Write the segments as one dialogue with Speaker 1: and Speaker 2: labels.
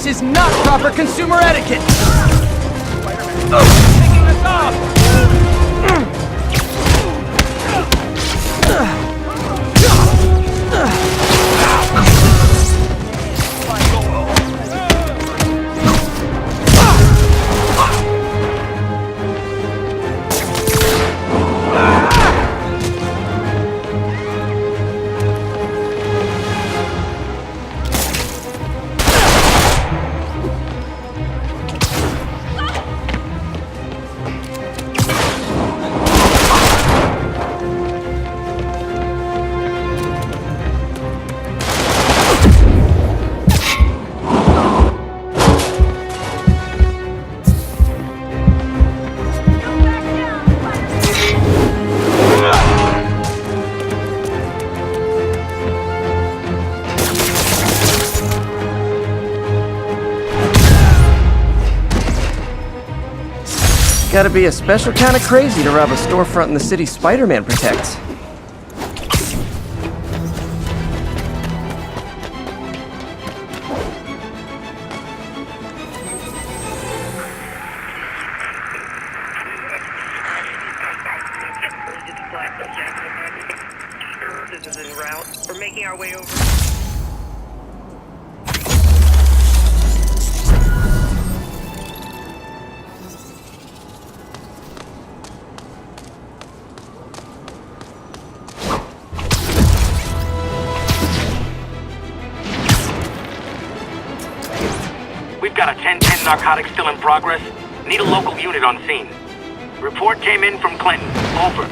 Speaker 1: This is not proper consumer etiquette! Spiderman taking us off!
Speaker 2: Gotta be a special kind of crazy to rob a storefront in the city Spider-Man protects.
Speaker 3: This is en route. We're making our way over.
Speaker 4: We've got a 10-10 narcotics still in progress. Need a local unit on scene. Report came in from Clinton. Over.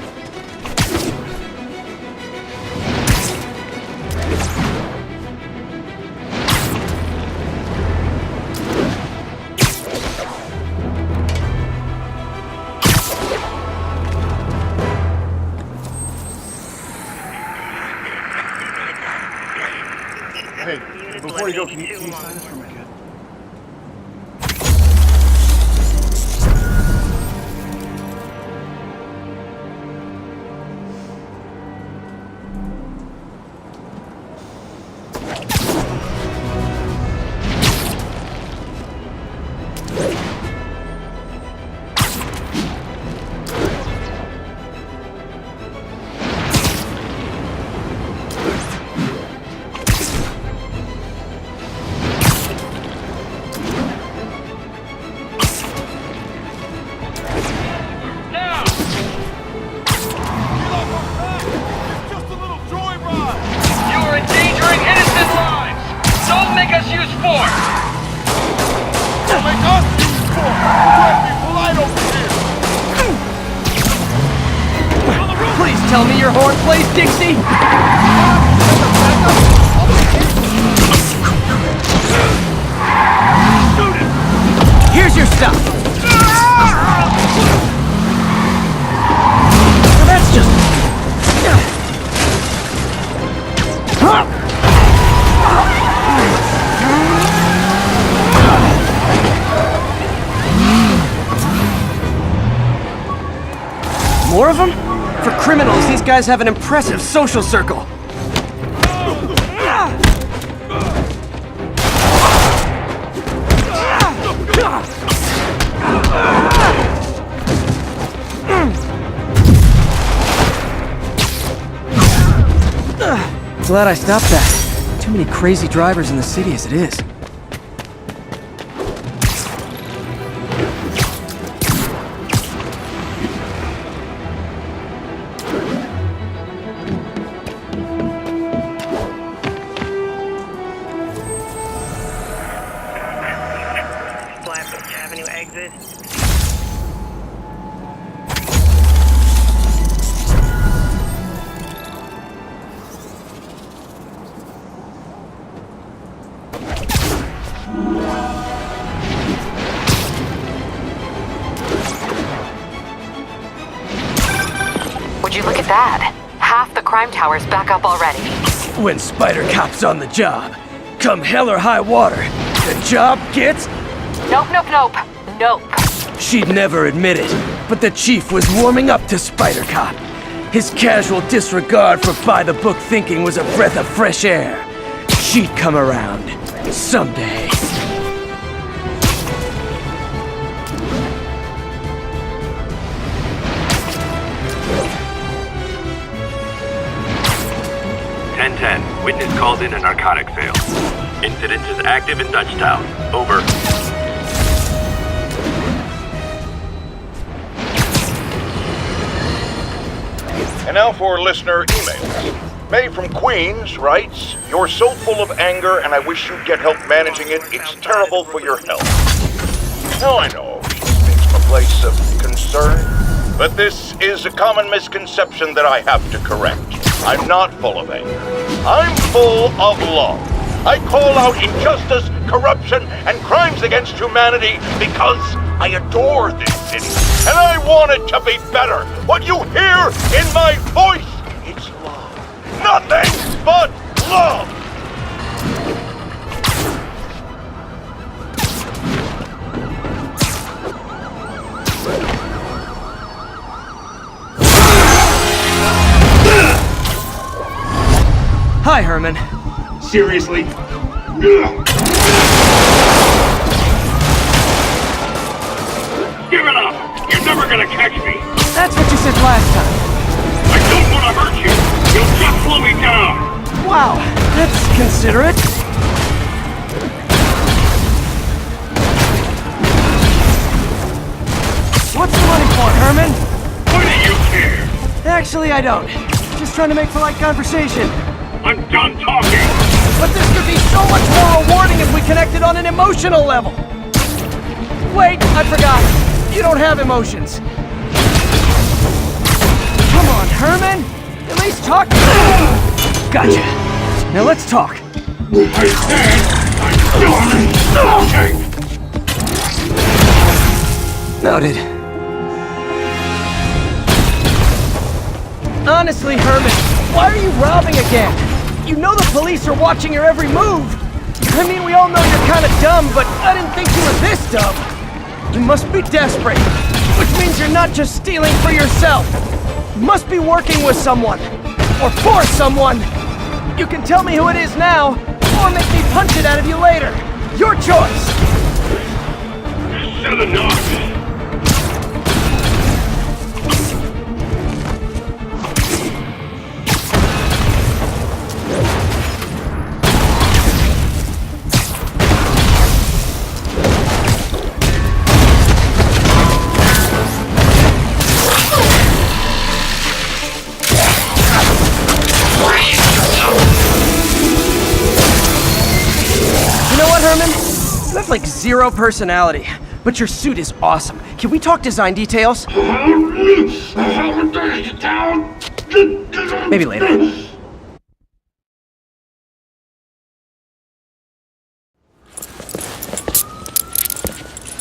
Speaker 5: Hey, before you go, can you sign this for me?
Speaker 4: Make us use force!
Speaker 5: Don't make us use force! We're trying to be polite over here!
Speaker 1: Please tell me your horn plays Dixie! Here's your stuff! Now that's just... More of them? For criminals, these guys have an impressive social circle. Glad I stopped that. Too many crazy drivers in the city as it is.
Speaker 3: Avenue exit.
Speaker 6: Would you look at that? Half the crime tower's back up already.
Speaker 1: When Spider Cop's on the job, come hell or high water, the job gets...
Speaker 6: Nope, nope, nope. Nope.
Speaker 1: She'd never admit it, but the chief was warming up to Spider Cop. His casual disregard for by-the-book thinking was a breath of fresh air. She'd come around. Someday.
Speaker 4: Witness called in a narcotic sale. Incident is active in Dutchtown. Over.
Speaker 5: And now for listener emails. May from Queens writes, "You're so full of anger and I wish you'd get help managing it. It's terrible for your health." Now I know she speaks from a place of concern, but this is a common misconception that I have to correct. I'm not full of anger. I'm full of love. I call out injustice, corruption, and crimes against humanity because I adore this city, and I want it to be better. What you hear in my voice, it's love. Nothing but love.
Speaker 1: Hi, Herman.
Speaker 7: Seriously?
Speaker 4: Give it up! You're never gonna catch me!
Speaker 1: That's what you said last time.
Speaker 4: I don't want to hurt you! You'll just slow me down!
Speaker 1: Wow, that's considerate. What's the money for, Herman?
Speaker 4: Why do you care?
Speaker 1: Actually, I don't. Just trying to make polite conversation.
Speaker 4: I'm done talking!
Speaker 1: But this could be so much more rewarding if we connected on an emotional level. Wait, I forgot. You don't have emotions. Come on, Herman. At least talk. Gotcha. Now let's talk.
Speaker 7: I said I'm done talking!
Speaker 1: Noted. Honestly, Herman, why are you robbing again? You know the police are watching your every move. I mean, we all know you're kind of dumb, but I didn't think you were this dumb. You must be desperate, which means you're not just stealing for yourself. You must be working with someone, or for someone. You can tell me who it is now, or make me punch it out of you later. Your choice.
Speaker 4: Said enough!
Speaker 1: Herman? You have like zero personality, but your suit is awesome. Can we talk design details? Maybe later.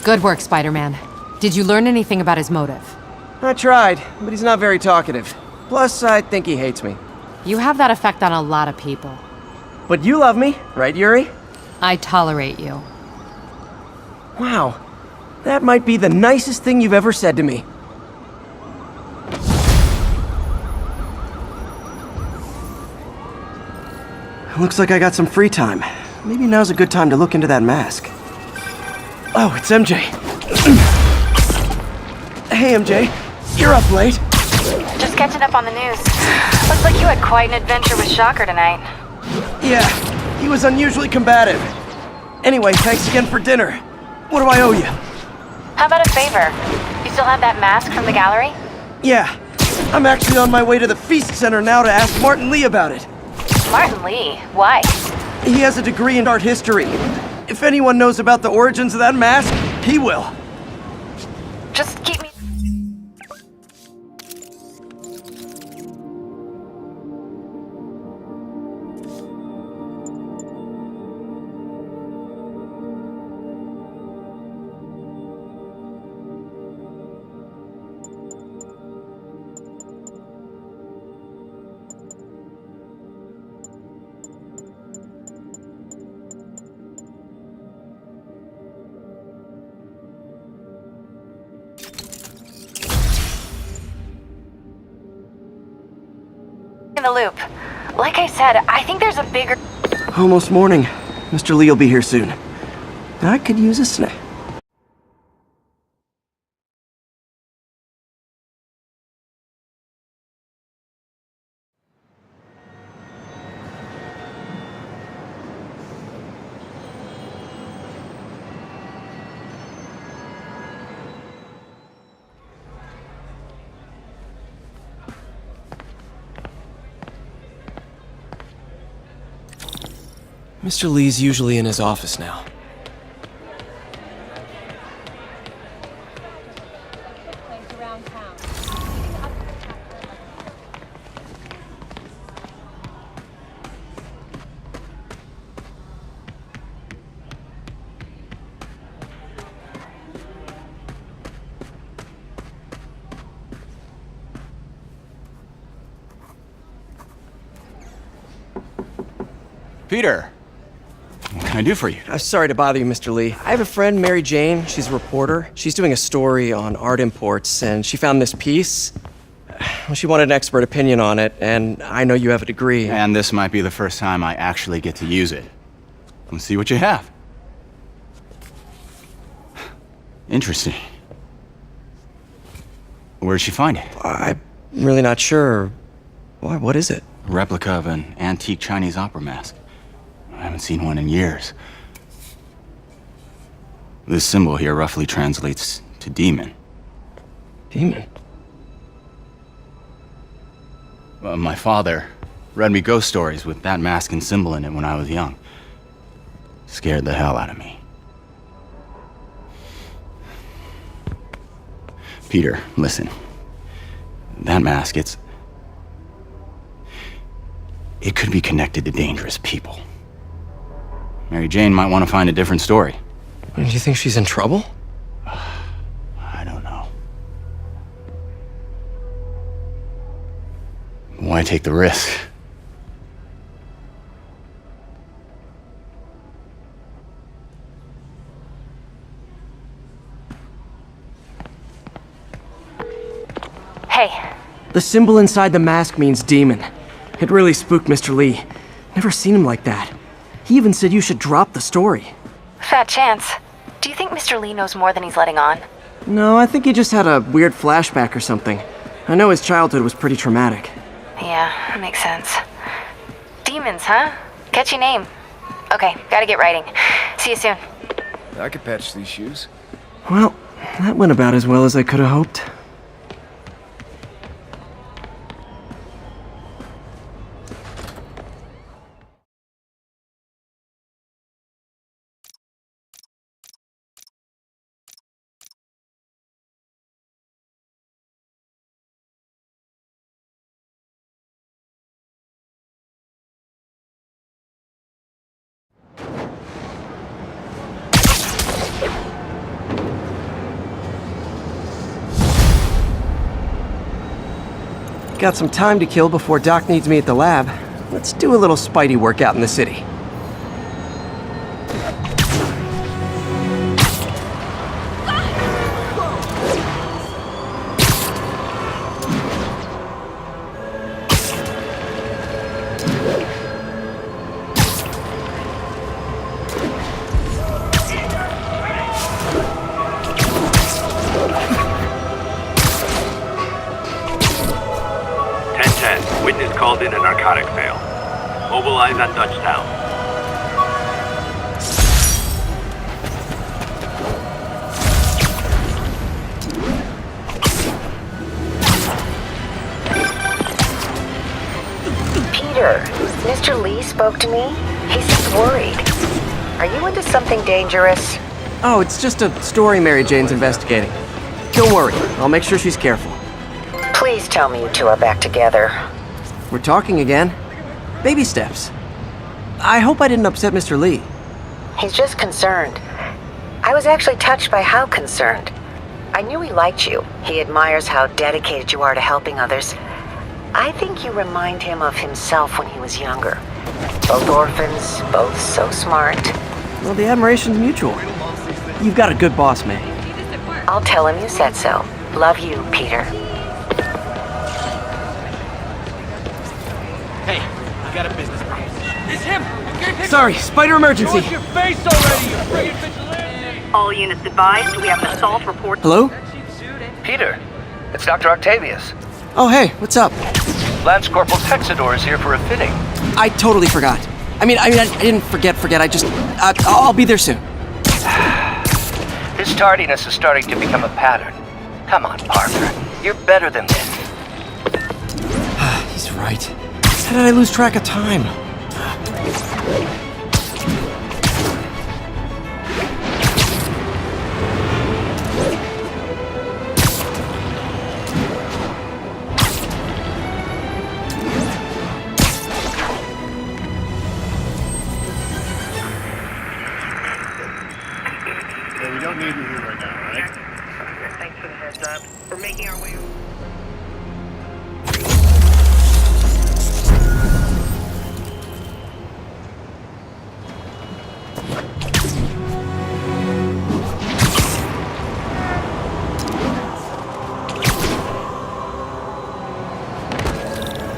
Speaker 6: Good work, Spider-Man. Did you learn anything about his motive?
Speaker 2: I tried, but he's not very talkative. Plus, I think he hates me.
Speaker 6: You have that effect on a lot of people.
Speaker 2: But you love me, right, Yuri?
Speaker 6: I tolerate you.
Speaker 2: Wow. That might be the nicest thing you've ever said to me.
Speaker 1: Looks like I got some free time. Maybe now's a good time to look into that mask. Oh, it's MJ. Hey, MJ. You're up late.
Speaker 8: Just catching up on the news. Looks like you had quite an adventure with Shocker tonight.
Speaker 1: Yeah, he was unusually combative. Anyway, thanks again for dinner. What do I owe you?
Speaker 8: How about a favor? You still have that mask from the gallery?
Speaker 1: Yeah, I'm actually on my way to the Feast Center now to ask Martin Lee about it.
Speaker 8: Martin Lee? Why?
Speaker 1: He has a degree in art history. If anyone knows about the origins of that mask, he will.
Speaker 8: Just keep me... in the loop. Like I said, I think there's a bigger...
Speaker 2: Almost morning. Mr. Lee will be here soon. I could use a snack.
Speaker 1: Mr. Lee's usually in his office now.
Speaker 9: Peter, what can I do for you?
Speaker 2: Sorry to bother you, Mr. Lee. I have a friend, Mary Jane. She's a reporter. She's doing a story on art imports, and she found this piece. Well, she wanted an expert opinion on it, and I know you have a degree.
Speaker 9: And this might be the first time I actually get to use it. Let's see what you have. Interesting. Where did she find it?
Speaker 2: I'm really not sure. Why, what is it?
Speaker 9: A replica of an antique Chinese opera mask. I haven't seen one in years. This symbol here roughly translates to demon.
Speaker 2: Demon?
Speaker 9: My father read me ghost stories with that mask and symbol in it when I was young. Scared the hell out of me. Peter, listen. That mask, it could be connected to dangerous people. Mary Jane might want to find a different story.
Speaker 2: Do you think she's in trouble?
Speaker 9: I don't know. Why take the risk?
Speaker 8: Hey,
Speaker 2: The symbol inside the mask means demon. It really spooked Mr. Lee. Never seen him like that. He even said you should drop the story.
Speaker 8: fat chance. Do you think Mr. Lee knows more than he's letting on?
Speaker 2: No, I think he just had a weird flashback or something. I know his childhood was pretty traumatic.
Speaker 8: Yeah, that makes sense. Demons, huh? Catchy name. Okay, gotta get writing. See you soon.
Speaker 1: I could patch these shoes.
Speaker 2: Well, that went about as well as I could have hoped. Got some time to kill before Doc needs me at the lab. Let's do a little Spidey workout in the city.
Speaker 4: Witness called in a narcotic fail. Mobilize at Dutchtown.
Speaker 10: Peter, Mr. Lee spoke to me. He seems worried. Are you into something dangerous?
Speaker 2: Oh, it's just a story Mary Jane's investigating. Don't worry, I'll make sure she's careful.
Speaker 10: Please tell me you two are back together.
Speaker 2: We're talking again. Baby steps. I hope I didn't upset Mr. Lee.
Speaker 10: He's just concerned. I was actually touched by how concerned. I knew he liked you. He admires how dedicated you are to helping others. I think you remind him of himself when he was younger. Both orphans, both so smart.
Speaker 2: Well, the admiration's mutual. You've got a good boss, May.
Speaker 10: I'll tell him you said so. Love you, Peter.
Speaker 1: You got a business problem. It's him! Sorry, spider emergency.
Speaker 11: Show us your face already, you friggin' vigilante!
Speaker 3: All units advised, we have an assault report.
Speaker 2: Hello?
Speaker 12: Peter, it's Dr. Octavius.
Speaker 2: Oh, hey, what's up?
Speaker 12: Lance Corporal Texador is here for a fitting.
Speaker 2: I totally forgot. I didn't forget. I just, I'll be there soon.
Speaker 12: His tardiness is starting to become a pattern. Come on, Parker. You're better than this.
Speaker 2: He's right. How did I lose track of time?
Speaker 7: We don't need you here right now, right?
Speaker 3: Thanks for the heads up. We're making our way over.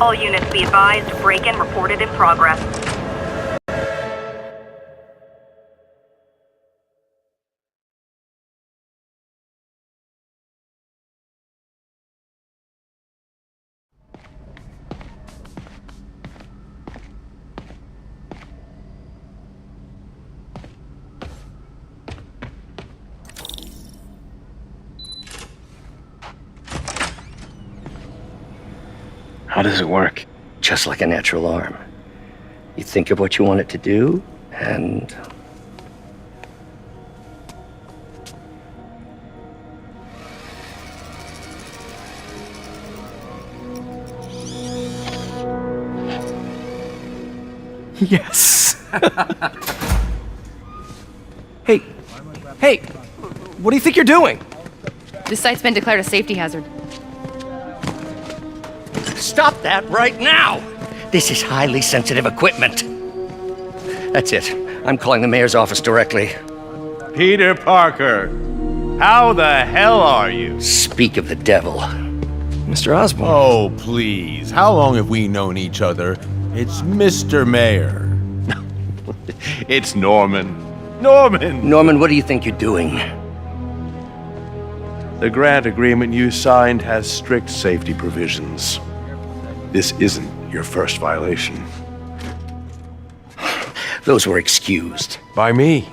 Speaker 3: All units be advised, break-in reported in progress.
Speaker 12: How does it work? Just like a natural arm. You think of what you want it to do, and...
Speaker 2: Yes. Hey, what do you think you're doing?
Speaker 6: This site's been declared a safety hazard.
Speaker 12: Stop that right now! This is highly sensitive equipment. That's it. I'm calling the mayor's office directly.
Speaker 11: Peter Parker, how the hell are you?
Speaker 12: Speak of the devil.
Speaker 2: Mr. Osborn.
Speaker 11: Oh, please. How long have we known each other? It's Mr. Mayor. It's Norman.
Speaker 12: Norman, what do you think you're doing?
Speaker 13: The grant agreement you signed has strict safety provisions. This isn't your first violation.
Speaker 12: Those were excused.
Speaker 13: By me.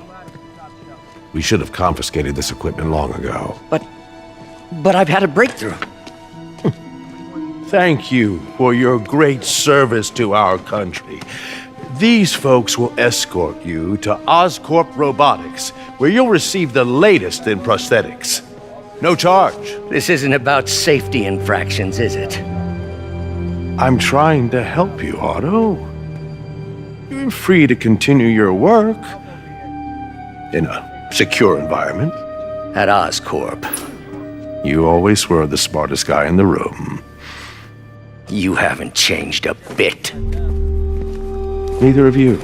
Speaker 13: We should have confiscated this equipment long ago.
Speaker 12: But I've had a breakthrough.
Speaker 13: Thank you for your great service to our country. These folks will escort you to Oscorp Robotics, where you'll receive the latest in prosthetics. No charge.
Speaker 12: This isn't about safety infractions, is it?
Speaker 13: I'm trying to help you, Otto. You're free to continue your work in a secure environment.
Speaker 12: At Oscorp.
Speaker 13: You always were the smartest guy in the room.
Speaker 12: You haven't changed a bit.
Speaker 13: Neither of you.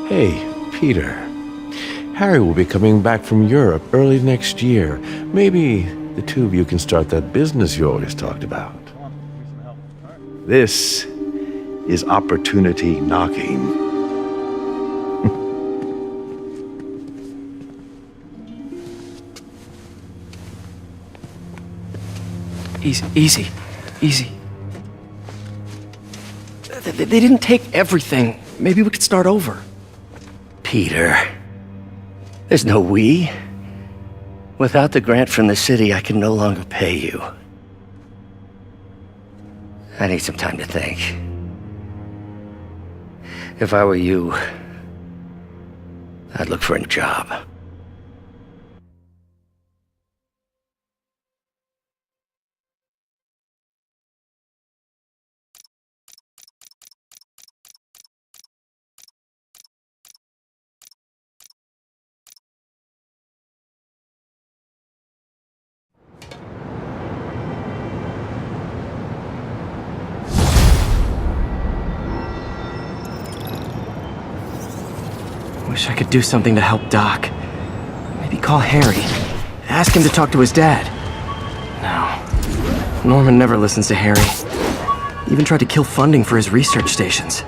Speaker 13: Hey, Peter. Harry will be coming back from Europe early next year. Maybe the two of you can start that business you always talked about. This is opportunity knocking.
Speaker 2: Easy. They didn't take everything. Maybe we could start over.
Speaker 12: Peter, there's no we. Without the grant from the city, I can no longer pay you. I need some time to think. If I were you, I'd look for a job.
Speaker 2: Wish I could do something to help Doc. Maybe call Harry. Ask him to talk to his dad. No. Norman never listens to Harry. Even tried to kill funding for his research stations.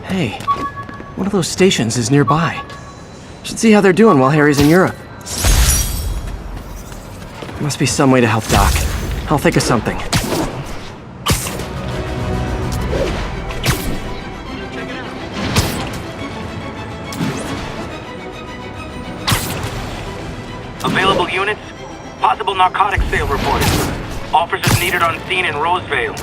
Speaker 2: Hey, one of those stations is nearby. Should see how they're doing while Harry's in Europe. Must be some way to help Doc. I'll think of something.
Speaker 4: Available units? Possible narcotics sale reported. Officers needed on scene in Rosevale.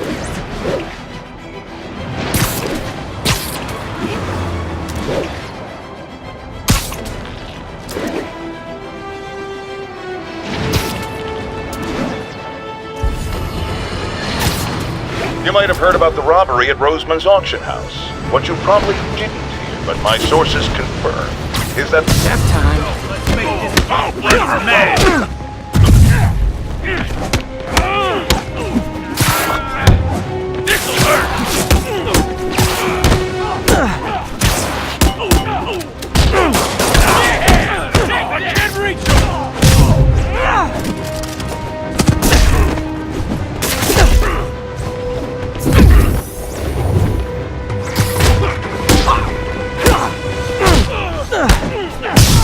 Speaker 5: You might have heard about the robbery at Roseman's auction house. What you probably didn't hear, but my sources confirm, is that...
Speaker 2: Nap time.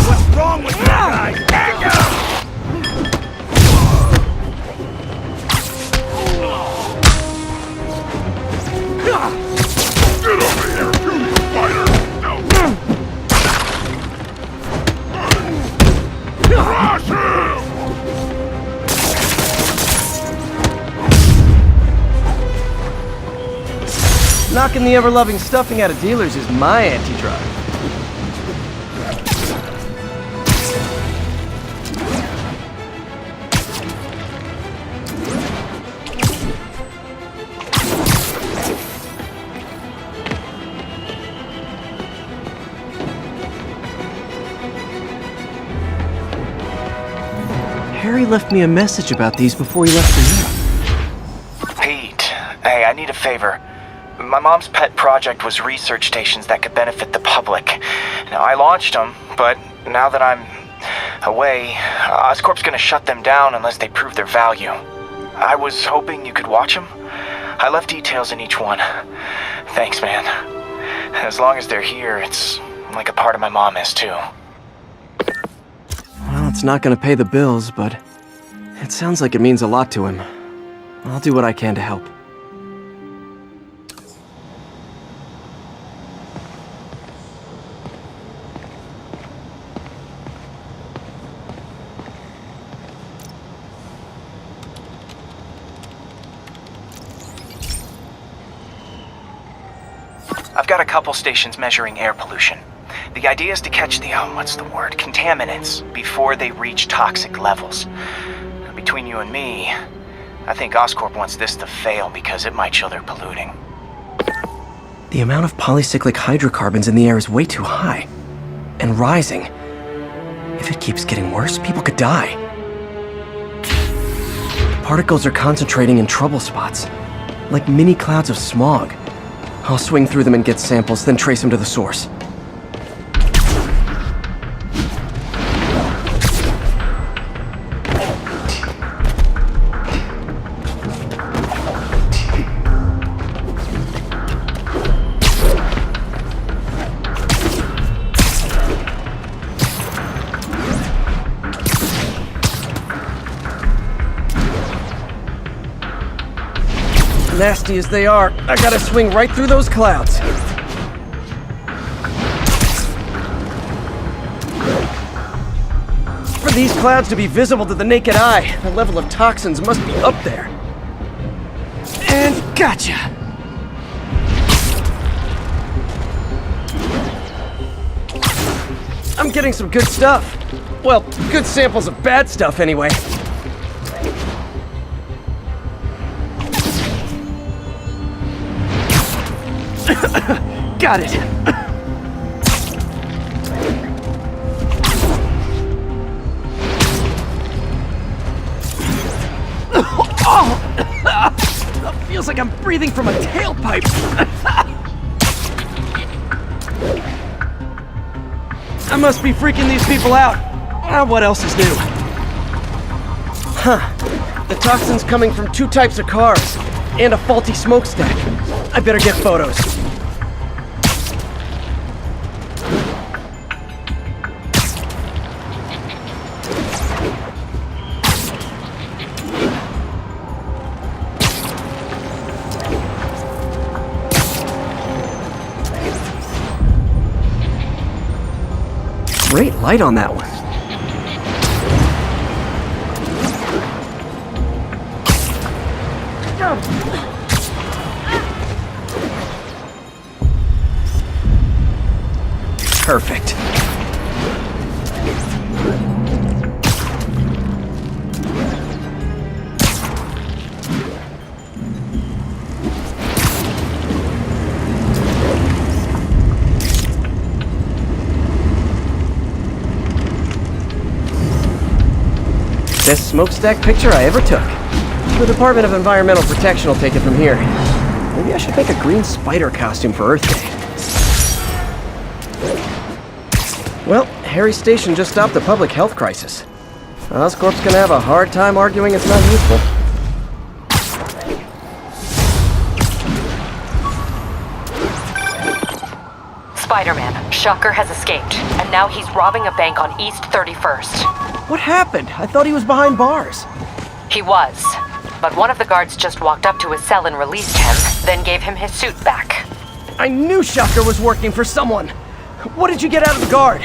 Speaker 4: What's wrong with you guys?
Speaker 5: Get over here, you spider! Crush him!
Speaker 1: Knocking the ever-loving stuffing out of dealers is my anti-drug.
Speaker 2: Harry left me a message about these before he left for Europe.
Speaker 14: Pete, hey, I need a favor. My mom's pet project was research stations that could benefit the public. Now, I launched them, but now that I'm away, Oscorp's gonna shut them down unless they prove their value. I was hoping you could watch them. I left details in each one. Thanks, man. As long as they're here, it's like a part of my mom is, too.
Speaker 2: Well, it's not gonna pay the bills, but it sounds like it means a lot to him. I'll do what I can to help.
Speaker 14: I've got a couple stations measuring air pollution. The idea is to catch the, contaminants before they reach toxic levels. Between you and me, I think Oscorp wants this to fail because it might show they're polluting.
Speaker 2: The amount of polycyclic hydrocarbons in the air is way too high. And rising. If it keeps getting worse, people could die. The particles are concentrating in trouble spots, like mini clouds of smog. I'll swing through them and get samples, then trace them to the source.
Speaker 1: Nasty as they are, I gotta swing right through those clouds. For these clouds to be visible to the naked eye, the level of toxins must be up there. And gotcha! I'm getting some good stuff. Well, good samples of bad stuff anyway. Got it. Oh, feels like I'm breathing from a tailpipe. I must be freaking these people out. What else is new? Huh. The toxin's coming from two types of cars. and a faulty smokestack. I better get photos. Great light on that one. Perfect. Best smokestack picture I ever took. The Department of Environmental Protection will take it from here. Maybe I should make a green spider costume for Earth Day. Well, Harry's station just stopped a public health crisis. Oscorp's gonna have a hard time arguing it's not useful.
Speaker 6: Spider-Man, Shocker has escaped, and now he's robbing a bank on East 31st.
Speaker 1: What happened? I thought he was behind bars.
Speaker 6: He was, but one of the guards just walked up to his cell and released him, then gave him his suit back.
Speaker 1: I knew Shocker was working for someone. What did you get out of the guard?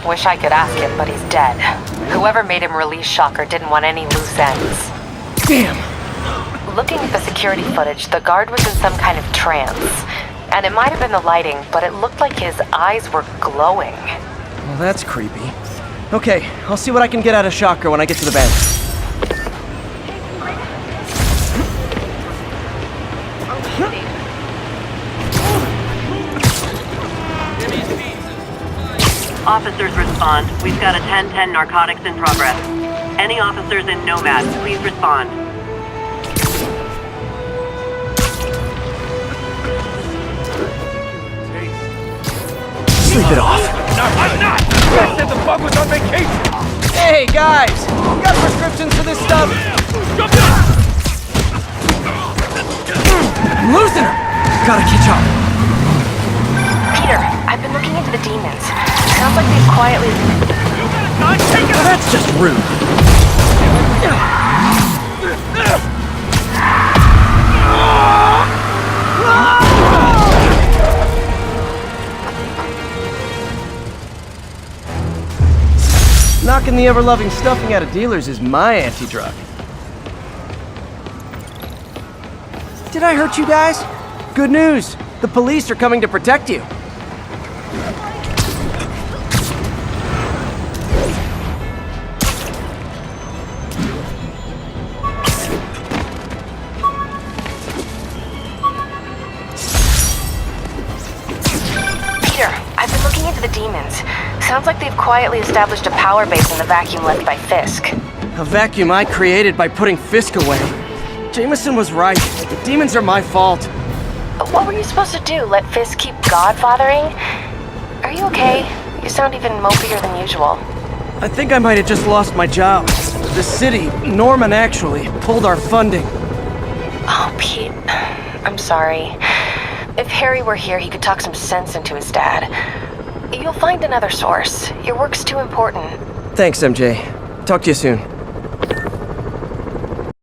Speaker 6: Wish I could ask him, but he's dead. Whoever made him release Shocker didn't want any loose ends.
Speaker 1: Damn!
Speaker 6: Looking at the security footage, the guard was in some kind of trance. And it might have been the lighting, but it looked like his eyes were glowing.
Speaker 1: Well, that's creepy. Okay, I'll see what I can get out of Shocker when I get to the bank.
Speaker 3: Officers respond. We've got a 10-10 narcotics in progress. Any officers in Nomad, please respond.
Speaker 1: Sleep it off.
Speaker 7: No, I'm not! You guys said the bug was on vacation!
Speaker 1: Hey, guys! You got prescriptions for this stuff? I'm losing her! Gotta catch up.
Speaker 8: Peter, I've been looking into the demons. Sounds like they've quietly...
Speaker 1: Well, that's just rude. Knocking the ever-loving stuffing out of dealers is my anti-drug. Did I hurt you guys? Good news. The police are coming to protect you.
Speaker 8: The demons. Sounds like they've quietly established a power base in the vacuum left by Fisk.
Speaker 1: A vacuum I created by putting Fisk away. Jameson was right. The demons are my fault.
Speaker 8: What were you supposed to do? Let Fisk keep godfathering? Are you okay? You sound even mopier than usual.
Speaker 1: I think I might have just lost my job. The city, Norman actually, pulled our funding.
Speaker 8: Oh, Pete. I'm sorry. If Harry were here, he could talk some sense into his dad. You'll find another source. Your work's too important.
Speaker 1: Thanks, MJ. Talk to you soon.